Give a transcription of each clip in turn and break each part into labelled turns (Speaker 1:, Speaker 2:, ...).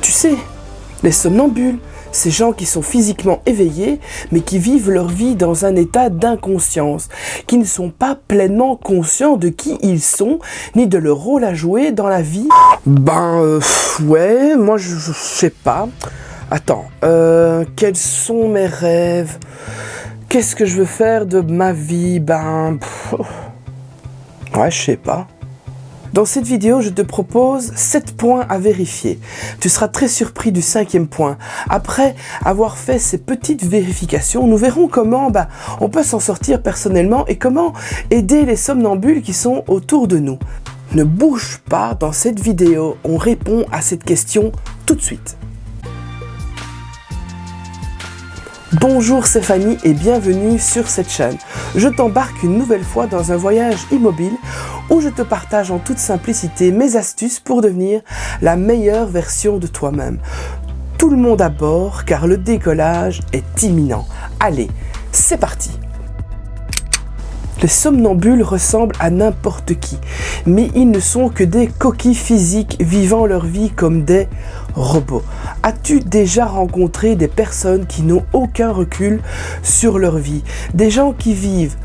Speaker 1: Tu sais, les somnambules, ces gens qui sont physiquement éveillés, mais qui vivent leur vie dans un état d'inconscience, qui ne sont pas pleinement conscients de qui ils sont, ni de leur rôle à jouer dans la vie. Ouais, moi je sais pas. Attends, quels sont mes rêves? Qu'est-ce que je veux faire de ma vie? Ouais, je sais pas. Dans cette vidéo, je te propose 7 points à vérifier. Tu seras très surpris du 5e point. Après avoir fait ces petites vérifications, nous verrons comment on peut s'en sortir personnellement et comment aider les somnambules qui sont autour de nous. Ne bouge pas dans cette vidéo, on répond à cette question tout de suite. Bonjour, c'est Fanny et bienvenue sur cette chaîne. Je t'embarque une nouvelle fois dans un voyage immobile où je te partage en toute simplicité mes astuces pour devenir la meilleure version de toi-même. Tout le monde à bord car le décollage est imminent. Allez, c'est parti! Les somnambules ressemblent à n'importe qui, mais ils ne sont que des coquilles physiques vivant leur vie comme des robots. As-tu déjà rencontré des personnes qui n'ont aucun recul sur leur vie? Des gens qui vivent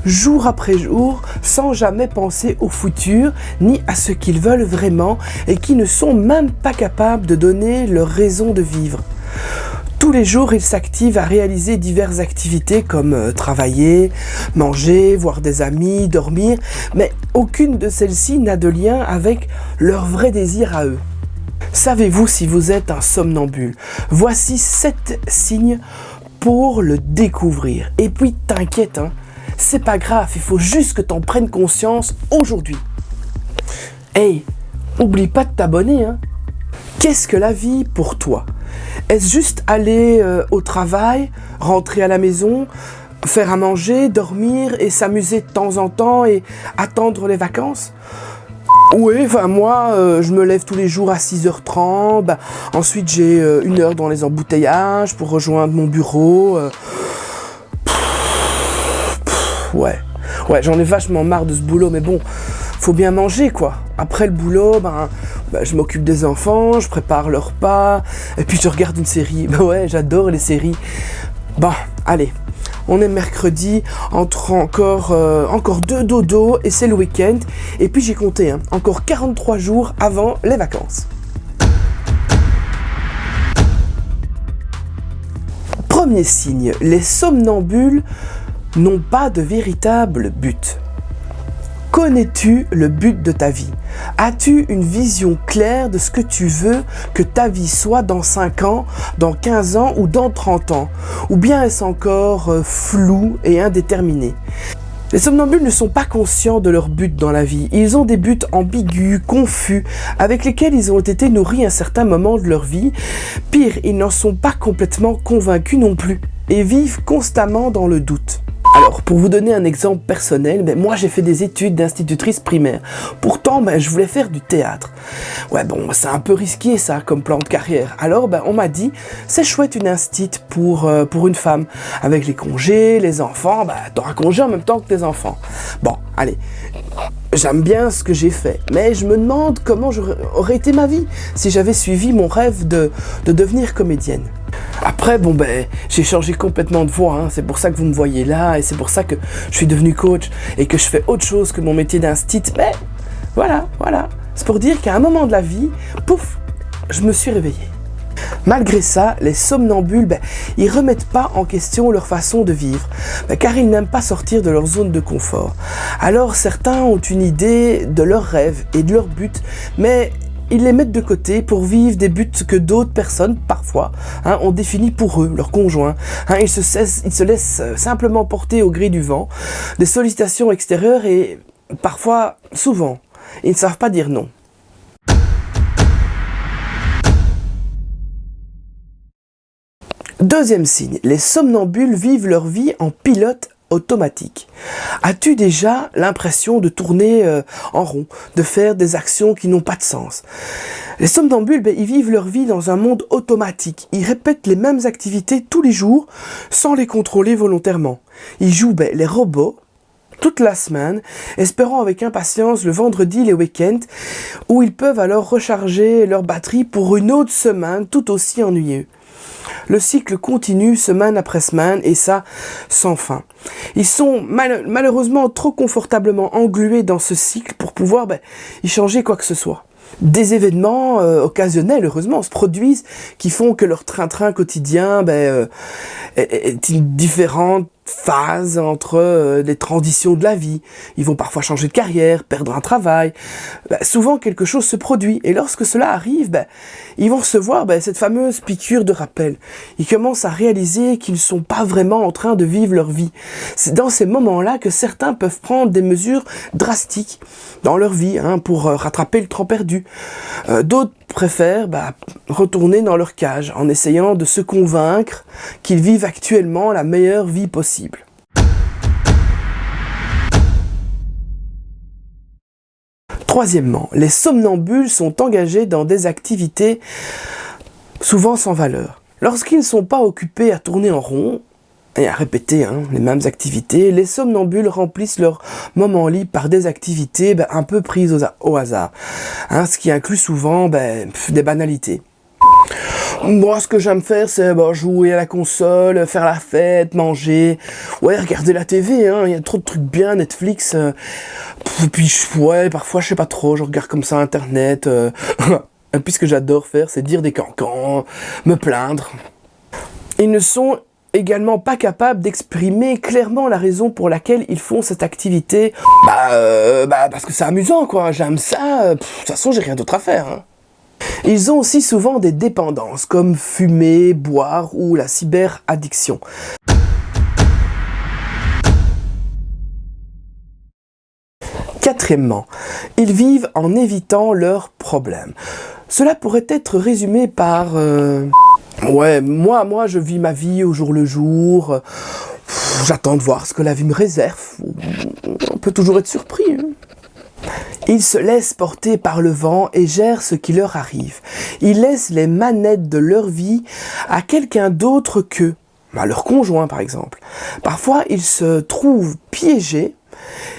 Speaker 1: jour après jour sans jamais penser au futur ni à ce qu'ils veulent vraiment et qui ne sont même pas capables de donner leur raison de vivre? Tous les jours, ils s'activent à réaliser diverses activités comme travailler, manger, voir des amis, dormir, mais aucune de celles-ci n'a de lien avec leur vrai désir à eux. Savez-vous si vous êtes un somnambule? Voici 7 signes pour le découvrir. Et puis t'inquiète, c'est pas grave, il faut juste que t'en prennes conscience aujourd'hui. Hey, oublie pas de t'abonner. Qu'est-ce que la vie pour toi? Est-ce juste aller au travail, rentrer à la maison, faire à manger, dormir et s'amuser de temps en temps et attendre les vacances? Oui, moi, je me lève tous les jours à 6h30, ensuite j'ai 1 heure dans les embouteillages pour rejoindre mon bureau. Ouais, j'en ai vachement marre de ce boulot, mais bon, faut bien manger quoi. Après le boulot, je m'occupe des enfants, je prépare leur repas, et puis je regarde une série. Ouais, j'adore les séries. Allez, on est mercredi, encore 2 dodos et c'est le week-end. Et puis j'ai compté, encore 43 jours avant les vacances. Premier signe, les somnambules n'ont pas de véritable but. Connais-tu le but de ta vie? As-tu une vision claire de ce que tu veux que ta vie soit dans 5 ans, dans 15 ans ou dans 30 ans? Ou bien est-ce encore flou et indéterminé? Les somnambules ne sont pas conscients de leur but dans la vie. Ils ont des buts ambigus, confus, avec lesquels ils ont été nourris à un certain moment de leur vie. Pire, ils n'en sont pas complètement convaincus non plus et vivent constamment dans le doute. Alors, pour vous donner un exemple personnel, moi j'ai fait des études d'institutrice primaire. Pourtant, je voulais faire du théâtre. Ouais, c'est un peu risqué ça comme plan de carrière. Alors, on m'a dit, c'est chouette une instite pour une femme. Avec les congés, les enfants, t'auras congé en même temps que tes enfants. Bon, allez. J'aime bien ce que j'ai fait, mais je me demande comment aurait été ma vie si j'avais suivi mon rêve de devenir comédienne. Après, j'ai changé complètement de voie, c'est pour ça que vous me voyez là, et c'est pour ça que je suis devenu coach, et que je fais autre chose que mon métier d'instit, mais voilà, c'est pour dire qu'à un moment de la vie, pouf, je me suis réveillé. Malgré ça, les somnambules, ils remettent pas en question leur façon de vivre, car ils n'aiment pas sortir de leur zone de confort. Alors certains ont une idée de leurs rêves et de leurs buts, mais ils les mettent de côté pour vivre des buts que d'autres personnes, parfois, ont définis pour eux, leur conjoint. Ils se laissent simplement porter au gré du vent, des sollicitations extérieures et parfois, souvent, ils ne savent pas dire non. Deuxième signe, les somnambules vivent leur vie en pilote automatique. As-tu déjà l'impression de tourner en rond, de faire des actions qui n'ont pas de sens? Les somnambules, ils vivent leur vie dans un monde automatique. Ils répètent les mêmes activités tous les jours sans les contrôler volontairement. Ils jouent les robots toute la semaine, espérant avec impatience le vendredi et les week-ends, où ils peuvent alors recharger leur batterie pour une autre semaine tout aussi ennuyeux. Le cycle continue semaine après semaine, et ça, sans fin. Ils sont malheureusement trop confortablement englués dans ce cycle pour pouvoir y changer quoi que ce soit. Des événements occasionnels, heureusement, se produisent qui font que leur train-train quotidien est une différente phase entre les transitions de la vie. Ils vont parfois changer de carrière, perdre un travail. Souvent, quelque chose se produit. Et lorsque cela arrive, ils vont recevoir cette fameuse piqûre de rappel. Ils commencent à réaliser qu'ils ne sont pas vraiment en train de vivre leur vie. C'est dans ces moments-là que certains peuvent prendre des mesures drastiques dans leur vie pour rattraper le temps perdu. D'autres préfèrent retourner dans leur cage en essayant de se convaincre qu'ils vivent actuellement la meilleure vie possible. Troisièmement, les somnambules sont engagés dans des activités souvent sans valeur. Lorsqu'ils ne sont pas occupés à tourner en rond et à répéter les mêmes activités, les somnambules remplissent leur moment libre par des activités un peu prises au hasard, ce qui inclut souvent des banalités. Moi, ce que j'aime faire, c'est jouer à la console, faire la fête, manger, regarder la TV, il y a trop de trucs bien, Netflix, puis parfois, je sais pas trop, je regarde comme ça Internet, et puis ce que j'adore faire, c'est dire des cancans, me plaindre. Ils ne sont également pas capables d'exprimer clairement la raison pour laquelle ils font cette activité. Parce que c'est amusant, quoi, j'aime ça, de toute façon, j'ai rien d'autre à faire, Ils ont aussi souvent des dépendances, comme fumer, boire ou la cyberaddiction. Quatrièmement, ils vivent en évitant leurs problèmes. Cela pourrait être résumé par moi je vis ma vie au jour le jour, j'attends de voir ce que la vie me réserve, on peut toujours être surpris. Ils se laissent porter par le vent et gèrent ce qui leur arrive. Ils laissent les manettes de leur vie à quelqu'un d'autre qu'eux, leur conjoint par exemple. Parfois, ils se trouvent piégés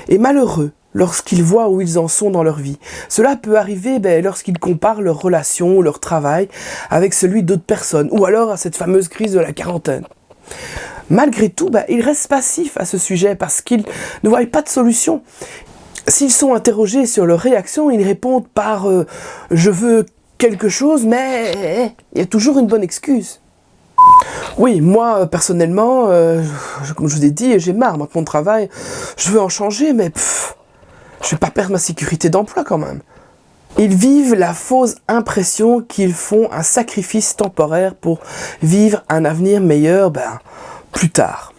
Speaker 1: et malheureux lorsqu'ils voient où ils en sont dans leur vie. Cela peut arriver lorsqu'ils comparent leur relation ou leur travail avec celui d'autres personnes, ou alors à cette fameuse crise de la quarantaine. Malgré tout, ils restent passifs à ce sujet parce qu'ils ne voient pas de solution. S'ils sont interrogés sur leur réaction, ils répondent par « je veux quelque chose, mais il y a toujours une bonne excuse ». Oui, moi, personnellement, comme je vous ai dit, j'ai marre de mon travail, je veux en changer, mais je vais pas perdre ma sécurité d'emploi quand même. Ils vivent la fausse impression qu'ils font un sacrifice temporaire pour vivre un avenir meilleur plus tard.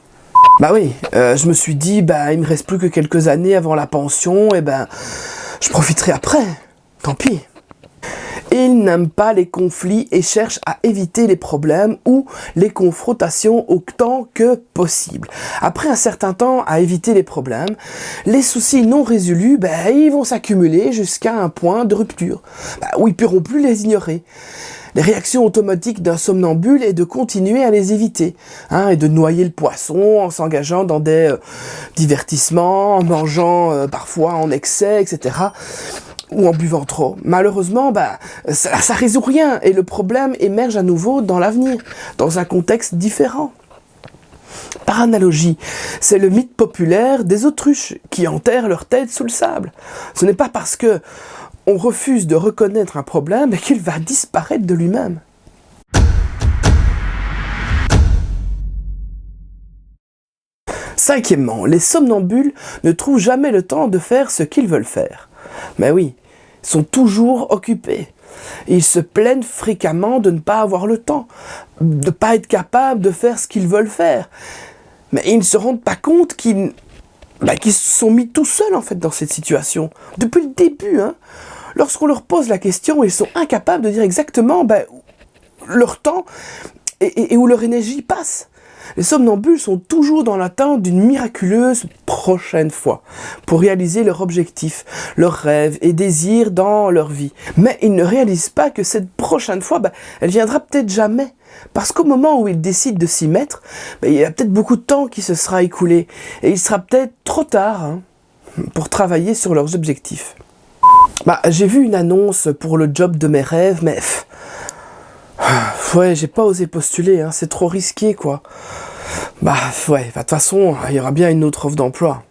Speaker 1: Je me suis dit, il me reste plus que quelques années avant la pension, et je profiterai après, tant pis. Ils n'aiment pas les conflits et cherchent à éviter les problèmes ou les confrontations autant que possible. Après un certain temps à éviter les problèmes, les soucis non résolus, ils vont s'accumuler jusqu'à un point de rupture, où ils ne pourront plus les ignorer. Les réactions automatiques d'un somnambule est de continuer à les éviter, et de noyer le poisson en s'engageant dans des divertissements, en mangeant parfois en excès, etc., ou en buvant trop. Malheureusement, ça résout rien, et le problème émerge à nouveau dans l'avenir, dans un contexte différent. Par analogie, c'est le mythe populaire des autruches qui enterrent leur tête sous le sable. Ce n'est pas parce que on refuse de reconnaître un problème qu'il va disparaître de lui-même. Cinquièmement, les somnambules ne trouvent jamais le temps de faire ce qu'ils veulent faire. Mais oui, ils sont toujours occupés. Ils se plaignent fréquemment de ne pas avoir le temps, de ne pas être capables de faire ce qu'ils veulent faire. Mais ils ne se rendent pas compte qu'ils se sont mis tout seuls en fait dans cette situation. Depuis le début, lorsqu'on leur pose la question, ils sont incapables de dire exactement leur temps et où leur énergie passe. Les somnambules sont toujours dans l'attente d'une miraculeuse prochaine fois pour réaliser leur objectif, leurs rêves et désirs dans leur vie. Mais ils ne réalisent pas que cette prochaine fois, elle viendra peut-être jamais. Parce qu'au moment où ils décident de s'y mettre, il y a peut-être beaucoup de temps qui se sera écoulé et il sera peut-être trop tard pour travailler sur leurs objectifs. J'ai vu une annonce pour le job de mes rêves, mais j'ai pas osé postuler, c'est trop risqué quoi. De toute façon, il y aura bien une autre offre d'emploi.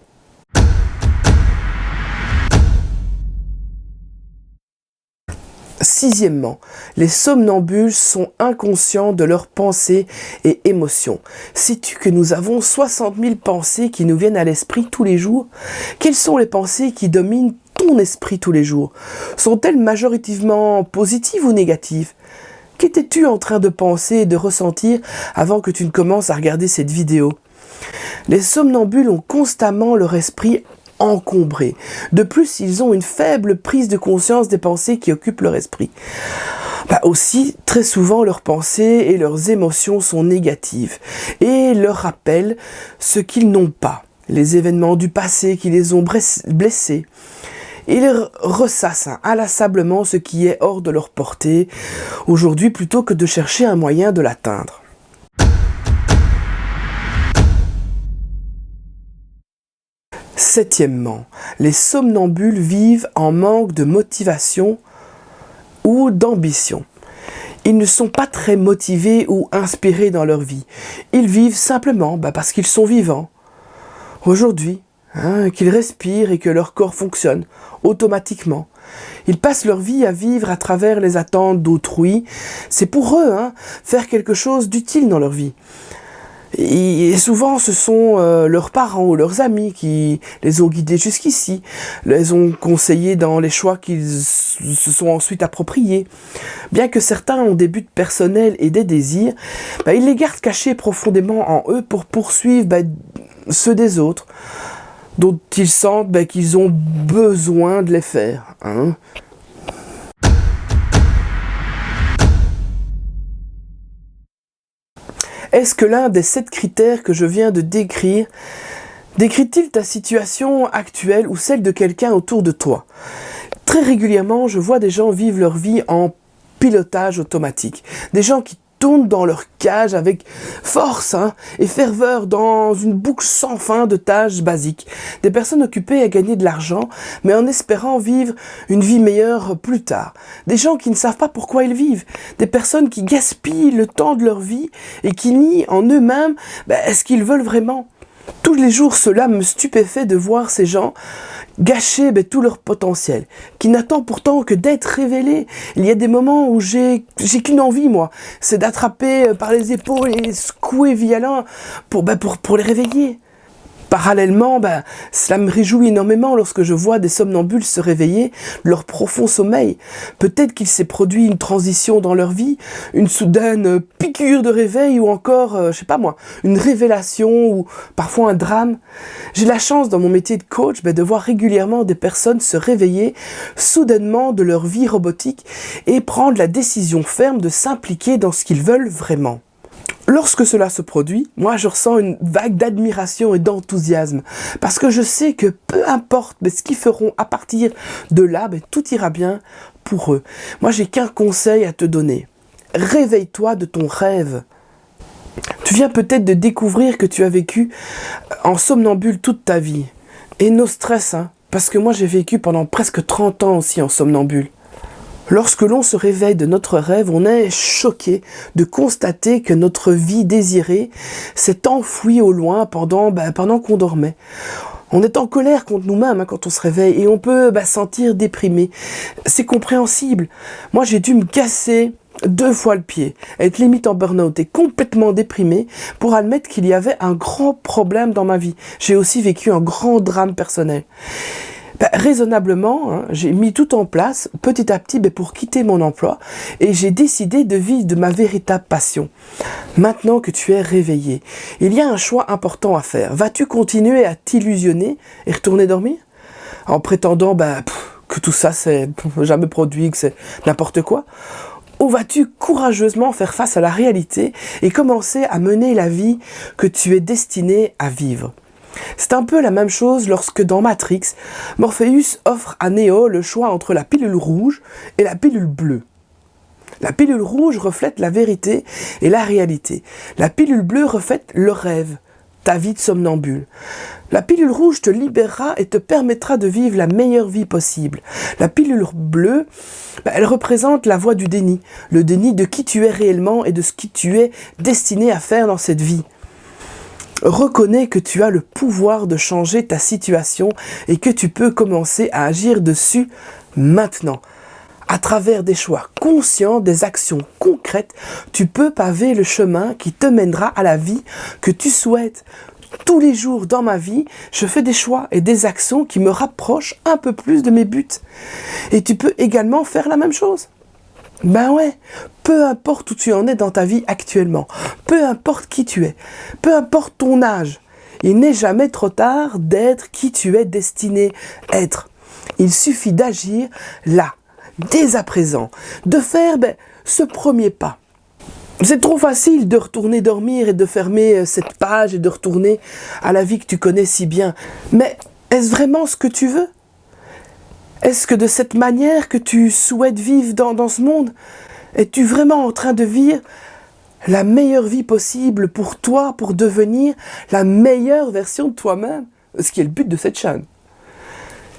Speaker 1: Sixièmement, les somnambules sont inconscients de leurs pensées et émotions. Sais-tu que nous avons 60 000 pensées qui nous viennent à l'esprit tous les jours? Quelles sont les pensées qui dominent ton esprit tous les jours? Sont-elles majoritairement positives ou négatives? Qu'étais-tu en train de penser et de ressentir avant que tu ne commences à regarder cette vidéo? Les somnambules ont constamment leur esprit encombré. De plus, ils ont une faible prise de conscience des pensées qui occupent leur esprit. Aussi, très souvent, leurs pensées et leurs émotions sont négatives et leur rappellent ce qu'ils n'ont pas, les événements du passé qui les ont blessés. Ils ressassent inlassablement ce qui est hors de leur portée aujourd'hui plutôt que de chercher un moyen de l'atteindre. Septièmement, les somnambules vivent en manque de motivation ou d'ambition. Ils ne sont pas très motivés ou inspirés dans leur vie. Ils vivent simplement parce qu'ils sont vivants. Aujourd'hui, qu'ils respirent et que leur corps fonctionne automatiquement. Ils passent leur vie à vivre à travers les attentes d'autrui. C'est pour eux, faire quelque chose d'utile dans leur vie. Et souvent, ce sont leurs parents ou leurs amis qui les ont guidés jusqu'ici, les ont conseillés dans les choix qu'ils se sont ensuite appropriés. Bien que certains ont des buts personnels et des désirs, ils les gardent cachés profondément en eux pour poursuivre ceux des autres, dont ils sentent qu'ils ont besoin de les faire. Est-ce que l'un des 7 critères que je viens de décrire décrit-il ta situation actuelle ou celle de quelqu'un autour de toi? Très régulièrement, je vois des gens vivre leur vie en pilotage automatique. Des gens qui tournent dans leur cage avec force et ferveur dans une boucle sans fin de tâches basiques. Des personnes occupées à gagner de l'argent, mais en espérant vivre une vie meilleure plus tard. Des gens qui ne savent pas pourquoi ils vivent. Des personnes qui gaspillent le temps de leur vie et qui nient en eux-mêmes ce qu'ils veulent vraiment. Tous les jours, cela me stupéfait de voir ces gens gâcher tout leur potentiel, qui n'attend pourtant que d'être révélé. Il y a des moments où j'ai qu'une envie, moi, c'est d'attraper par les épaules et secouer violent pour les réveiller. Parallèlement, cela me réjouit énormément lorsque je vois des somnambules se réveiller de leur profond sommeil. Peut-être qu'il s'est produit une transition dans leur vie, une soudaine piqûre de réveil ou encore, une révélation ou parfois un drame. J'ai la chance dans mon métier de coach de voir régulièrement des personnes se réveiller soudainement de leur vie robotique et prendre la décision ferme de s'impliquer dans ce qu'ils veulent vraiment. Lorsque cela se produit, moi je ressens une vague d'admiration et d'enthousiasme parce que je sais que peu importe ce qu'ils feront à partir de là, tout ira bien pour eux. Moi j'ai qu'un conseil à te donner. Réveille-toi de ton rêve. Tu viens peut-être de découvrir que tu as vécu en somnambule toute ta vie. Et no stress, parce que moi j'ai vécu pendant presque 30 ans aussi en somnambule. Lorsque l'on se réveille de notre rêve, on est choqué de constater que notre vie désirée s'est enfouie au loin pendant qu'on dormait. On est en colère contre nous-mêmes quand on se réveille et on peut sentir déprimé. C'est compréhensible. Moi, j'ai dû me casser 2 fois le pied, être limite en burn-out et complètement déprimé pour admettre qu'il y avait un grand problème dans ma vie. J'ai aussi vécu un grand drame personnel. Raisonnablement, j'ai mis tout en place petit à petit pour quitter mon emploi et j'ai décidé de vivre de ma véritable passion. Maintenant que tu es réveillé, il y a un choix important à faire. Vas-tu continuer à t'illusionner et retourner dormir en prétendant que tout ça c'est jamais produit, que c'est n'importe quoi? Ou vas-tu courageusement faire face à la réalité et commencer à mener la vie que tu es destiné à vivre? C'est un peu la même chose lorsque dans Matrix, Morpheus offre à Neo le choix entre la pilule rouge et la pilule bleue. La pilule rouge reflète la vérité et la réalité. La pilule bleue reflète le rêve, ta vie de somnambule. La pilule rouge te libérera et te permettra de vivre la meilleure vie possible. La pilule bleue, elle représente la voie du déni. Le déni de qui tu es réellement et de ce que tu es destiné à faire dans cette vie. Reconnais que tu as le pouvoir de changer ta situation et que tu peux commencer à agir dessus maintenant. À travers des choix conscients, des actions concrètes, tu peux paver le chemin qui te mènera à la vie que tu souhaites. Tous les jours dans ma vie, je fais des choix et des actions qui me rapprochent un peu plus de mes buts. Et tu peux également faire la même chose. Ben ouais, peu importe où tu en es dans ta vie actuellement, peu importe qui tu es, peu importe ton âge, il n'est jamais trop tard d'être qui tu es destiné à être. Il suffit d'agir là, dès à présent, de faire ce premier pas. C'est trop facile de retourner dormir et de fermer cette page et de retourner à la vie que tu connais si bien. Mais est-ce vraiment ce que tu veux ? Est-ce que de cette manière que tu souhaites vivre dans ce monde, es-tu vraiment en train de vivre la meilleure vie possible pour toi, pour devenir la meilleure version de toi-même ? Ce qui est le but de cette chaîne.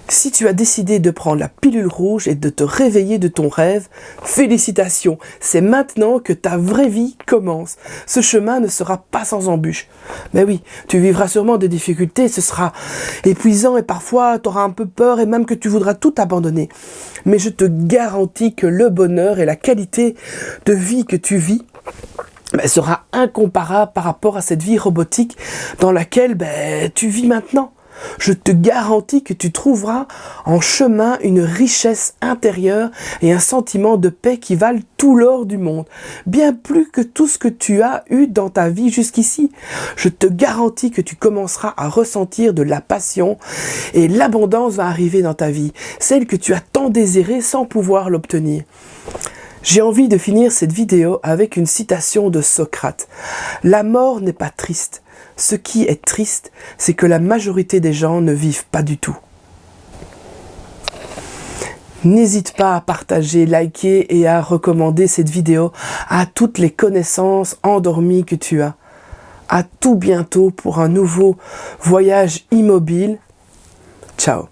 Speaker 1: Si tu as décidé de prendre la pilule rouge et de te réveiller de ton rêve, félicitations, c'est maintenant que ta vraie vie commence. Ce chemin ne sera pas sans embûches. Mais oui, tu vivras sûrement des difficultés, ce sera épuisant et parfois tu auras un peu peur et même que tu voudras tout abandonner. Mais je te garantis que le bonheur et la qualité de vie que tu vis sera incomparable par rapport à cette vie robotique dans laquelle tu vis maintenant. Je te garantis que tu trouveras en chemin une richesse intérieure et un sentiment de paix qui valent tout l'or du monde, bien plus que tout ce que tu as eu dans ta vie jusqu'ici. Je te garantis que tu commenceras à ressentir de la passion et l'abondance va arriver dans ta vie, celle que tu as tant désirée sans pouvoir l'obtenir. J'ai envie de finir cette vidéo avec une citation de Socrate. La mort n'est pas triste. Ce qui est triste, c'est que la majorité des gens ne vivent pas du tout. N'hésite pas à partager, liker et à recommander cette vidéo à toutes les connaissances endormies que tu as. À tout bientôt pour un nouveau voyage immobile. Ciao.